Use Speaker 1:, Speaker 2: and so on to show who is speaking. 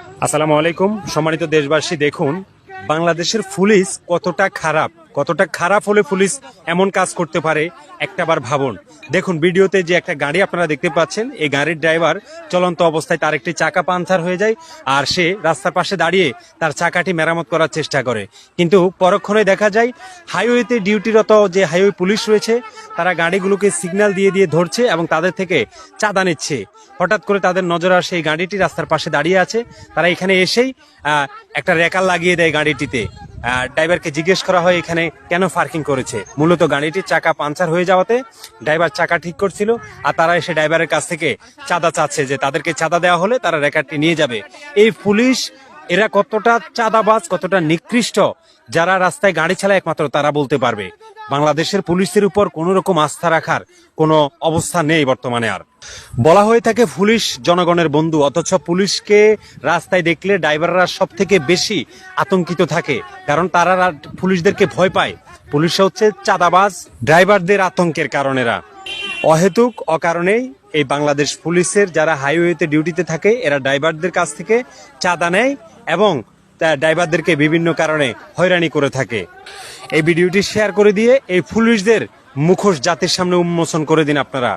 Speaker 1: আসসালামু আলাইকুম সম্মানিত দেশবাসী, দেখুন বাংলাদেশের পুলিশ কতটা খারাপ হলে পুলিশ এমন কাজ করতে পারে একটাবার ভাবুন। দেখুন ভিডিওতে যে একটা গাড়ি আপনারা দেখতে পাচ্ছেন, এই গাড়ির ড্রাইভার চলন্ত অবস্থায় তার একটি চাকা পাংচার হয়ে যায় আর সে রাস্তার পাশে দাঁড়িয়ে তার চাকাটি মেরামত করার চেষ্টা করে, কিন্তু পরক্ষণে দেখা যায় হাইওয়েতে ডিউটিরত যে হাইওয়ে পুলিশ রয়েছে তারা গাড়িগুলোকে সিগন্যাল দিয়ে দিয়ে ধরছে এবং তাদের থেকে চাঁদা নিচ্ছে। হঠাৎ করে তাদের নজরে আসে এই গাড়িটি রাস্তার পাশে দাঁড়িয়ে আছে, তারা এখানে এসেই একটা রেকার লাগিয়ে দেয় গাড়িটিতে। ড্রাইভারকে জিজ্ঞেস করা হয় এখানে কেন পার্কিং করেছে। মূলত গাড়িটির চাকা পাংচার হয়ে যাওয়াতে ড্রাইভার চাকা ঠিক করছিল আর তারা এসে ড্রাইভারের কাছ থেকে চাঁদা চাচ্ছে যে তাদেরকে চাঁদা দেওয়া হলে তারা রেকারটি নিয়ে যাবে। এই পুলিশ এরা কতটা চাঁদাবাজ, কতটা নিকৃষ্ট, যারা রাস্তায় গাড়ি চালায় একমাত্র তারা বলতে পারবে। বাংলাদেশের পুলিশের উপর কোন রকম আস্থা রাখার কোনো অবস্থা নেই বর্তমানে। আর বলা হয়ে থাকে পুলিশ জনগণের বন্ধু, অথচ পুলিশকে রাস্তায় দেখলে ড্রাইভাররা সব থেকে বেশি আতঙ্কিত থাকে, কারণ তারা পুলিশদেরকে ভয় পায়। পুলিশ হচ্ছে চাঁদাবাজ, ড্রাইভারদের আতঙ্কের কারণেরা। অহেতুক অকারণেই এই বাংলাদেশ পুলিশের যারা হাইওয়েতে ডিউটিতে থাকে এরা ড্রাইভারদের কাছ থেকে চাঁদা নেয় এবং ড্রাইভারদেরকে বিভিন্ন কারণে হয়রানি করে থাকে। এই ভিডিওটি শেয়ার করে দিয়ে এই পুলিশদের মুখোশ জাতির সামনে উন্মোচন করে দিন আপনারা।